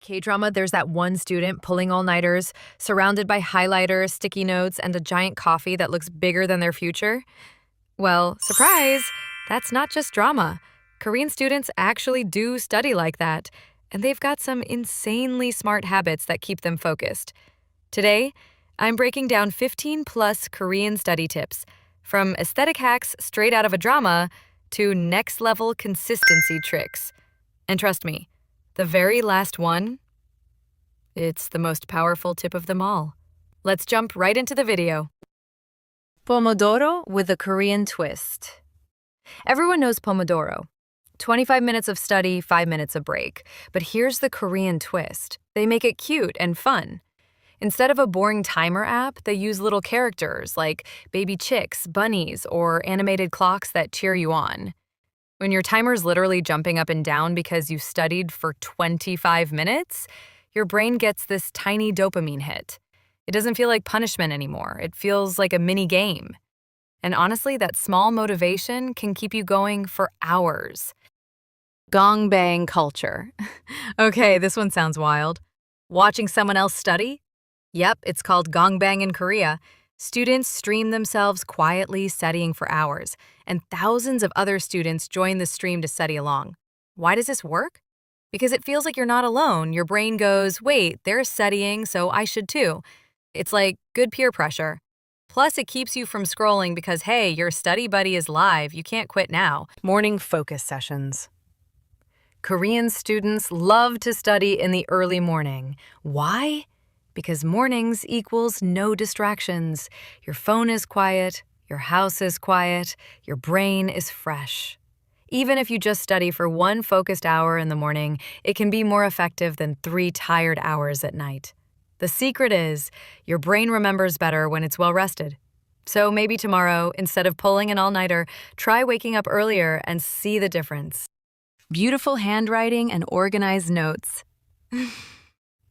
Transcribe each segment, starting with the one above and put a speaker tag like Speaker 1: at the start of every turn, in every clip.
Speaker 1: K-drama, there's that one student pulling all-nighters, surrounded by highlighters, sticky notes, and a giant coffee that looks bigger than their future. Well, surprise! That's not just drama. Korean students actually do study like that, and they've got some insanely smart habits that keep them focused. Today, I'm breaking down 15 plus Korean study tips, from aesthetic hacks straight out of a drama to next level consistency tricks. And trust me, the very last one, it's the most powerful tip of them all. Let's jump right into the video. Pomodoro with a Korean twist. Everyone knows Pomodoro. 25 minutes of study, 5 minutes of break. But here's the Korean twist. They make it cute and fun. Instead of a boring timer app, they use little characters like baby chicks, bunnies, or animated clocks that cheer you on. When your timer's literally jumping up and down because you studied for 25 minutes, your brain gets this tiny dopamine hit. It doesn't feel like punishment anymore. It feels like a mini game. And honestly, that small motivation can keep you going for hours. Gangbang culture. Okay, this one sounds wild. Watching someone else study? Yep, it's called gangbang in Korea. Students stream themselves quietly studying for hours, and thousands of other students join the stream to study along. Why does this work? Because it feels like you're not alone. Your brain goes, wait, they're studying, so I should too. It's like good peer pressure. Plus, it keeps you from scrolling because, hey, your study buddy is live. You can't quit now. Morning focus sessions. Korean students love to study in the early morning. Why? Because mornings equals no distractions. Your phone is quiet, your house is quiet, your brain is fresh. Even if you just study for 1 focused hour in the morning, it can be more effective than 3 tired hours at night. The secret is, your brain remembers better when it's well rested. So maybe tomorrow, instead of pulling an all-nighter, try waking up earlier and see the difference. Beautiful handwriting and organized notes.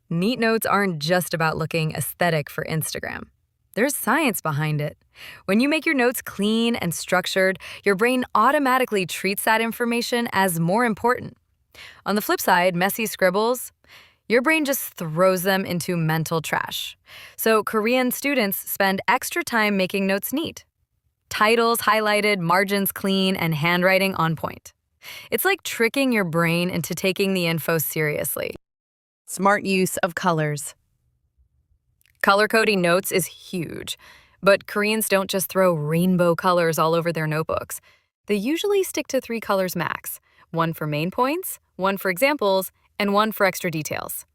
Speaker 1: Neat notes aren't just about looking aesthetic for Instagram. There's science behind it. When you make your notes clean and structured, your brain automatically treats that information as more important. On the flip side, messy scribbles, your brain just throws them into mental trash. So Korean students spend extra time making notes neat. Titles highlighted, margins clean, and handwriting on point. It's like tricking your brain into taking the info seriously. Smart use of colors. Color coding notes is huge, but Koreans don't just throw rainbow colors all over their notebooks. They usually stick to 3 colors max, 1 for main points, 1 for examples, and 1 for extra details.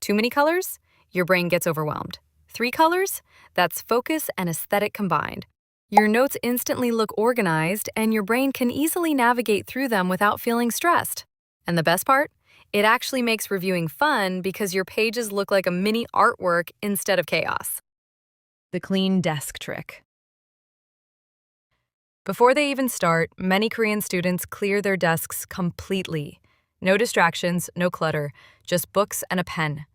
Speaker 1: Too many colors? Your brain gets overwhelmed. 3 colors? That's focus and aesthetic combined. Your notes instantly look organized, and your brain can easily navigate through them without feeling stressed. And the best part? It actually makes reviewing fun because your pages look like a mini artwork instead of chaos. The clean desk trick. Before they even start, many Korean students clear their desks completely. No distractions, no clutter, just books and a pen.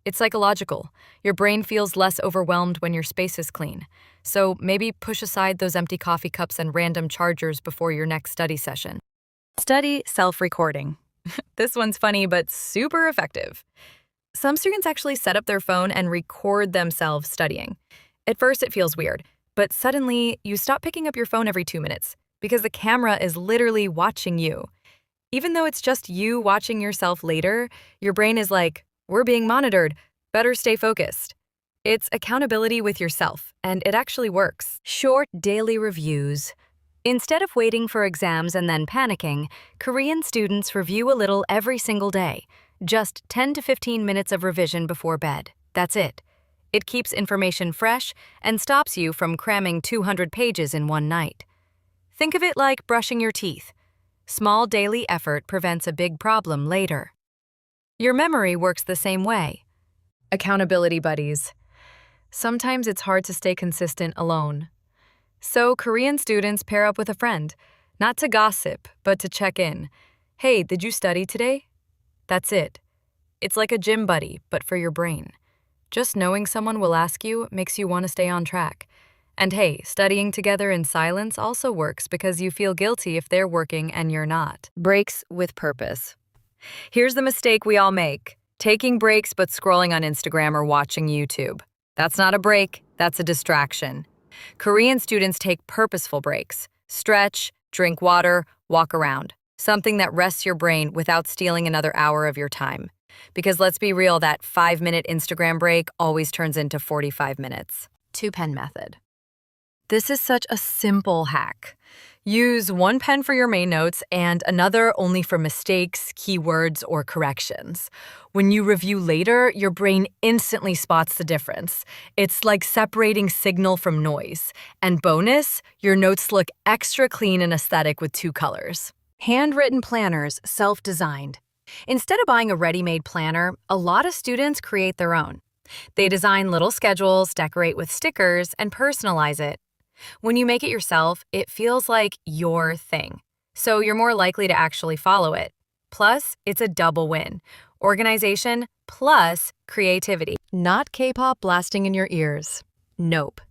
Speaker 1: It's psychological. Your brain feels less overwhelmed when your space is clean. So maybe push aside those empty coffee cups and random chargers before your next study session. Study self-recording. This one's funny, but super effective. Some students actually set up their phone and record themselves studying. At first, it feels weird, but suddenly you stop picking up your phone every 2 minutes because the camera is literally watching you. Even though it's just you watching yourself later, your brain is like, we're being monitored, better stay focused. It's accountability with yourself, and it actually works. Short daily reviews. Instead of waiting for exams and then panicking, Korean students review a little every single day. Just 10 to 15 minutes of revision before bed. That's it. It keeps information fresh and stops you from cramming 200 pages in one night. Think of it like brushing your teeth. Small daily effort prevents a big problem later. Your memory works the same way. Accountability buddies. Sometimes it's hard to stay consistent alone. So Korean students pair up with a friend, not to gossip, but to check in. Hey, did you study today? That's it. It's like a gym buddy, but for your brain. Just knowing someone will ask you makes you want to stay on track. And hey, studying together in silence also works because you feel guilty if they're working and you're not. Breaks with purpose. Here's the mistake we all make. Taking breaks but scrolling on Instagram or watching YouTube. That's not a break, that's a distraction. Korean students take purposeful breaks. Stretch, drink water, walk around. Something that rests your brain without stealing another hour of your time. Because let's be real, that 5-minute Instagram break always turns into 45 minutes. 2-pen method. This is such a simple hack. Use one pen for your main notes and another only for mistakes, keywords, or corrections. When you review later, your brain instantly spots the difference. It's like separating signal from noise. And bonus, your notes look extra clean and aesthetic with 2 colors. Handwritten planners, self-designed. Instead of buying a ready-made planner, a lot of students create their own. They design little schedules, decorate with stickers, and personalize it. When you make it yourself, it feels like your thing. So you're more likely to actually follow it. Plus, it's a double win. Organization plus creativity. Not K-pop blasting in your ears. Nope.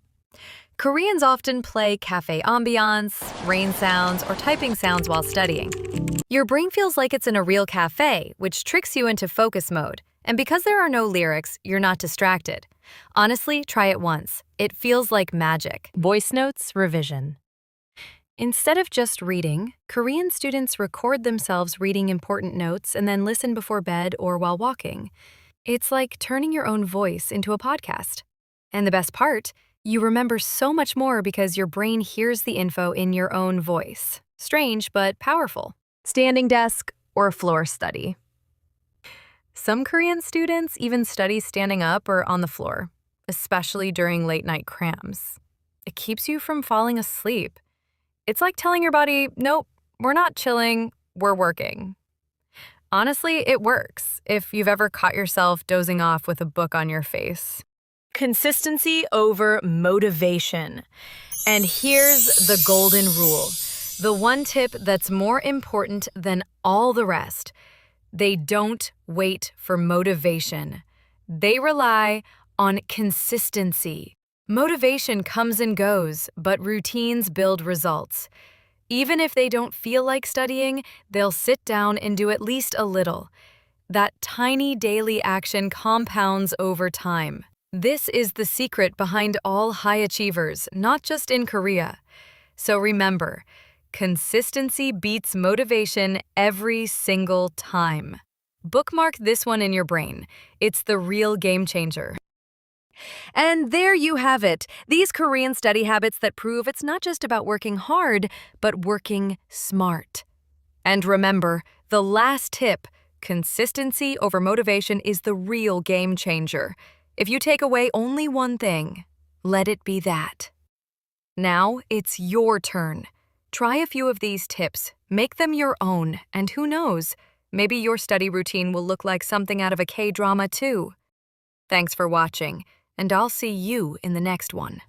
Speaker 1: Koreans often play cafe ambiance, rain sounds, or typing sounds while studying. Your brain feels like it's in a real cafe, which tricks you into focus mode. And because there are no lyrics, you're not distracted. Honestly, try it once. It feels like magic. Voice notes revision. Instead of just reading, Korean students record themselves reading important notes and then listen before bed or while walking. It's like turning your own voice into a podcast. And the best part, you remember so much more because your brain hears the info in your own voice. Strange, but powerful. Standing desk or floor study. Some Korean students even study standing up or on the floor, especially during late-night crams. It keeps you from falling asleep. It's like telling your body, nope, we're not chilling, we're working. Honestly, it works if you've ever caught yourself dozing off with a book on your face. Consistency over motivation. And here's the golden rule. The one tip that's more important than all the rest. They don't wait for motivation. They rely on consistency. Motivation comes and goes, but routines build results. Even if they don't feel like studying, they'll sit down and do at least a little. That tiny daily action compounds over time. This is the secret behind all high achievers, not just in Korea. So remember, consistency beats motivation every single time. Bookmark this one in your brain. It's the real game changer. And there you have it. These Korean study habits that prove it's not just about working hard, but working smart. And remember, the last tip, consistency over motivation is the real game changer. If you take away only one thing, let it be that. Now it's your turn. Try a few of these tips, make them your own, and who knows, maybe your study routine will look like something out of a K-drama too. Thanks for watching, and I'll see you in the next one.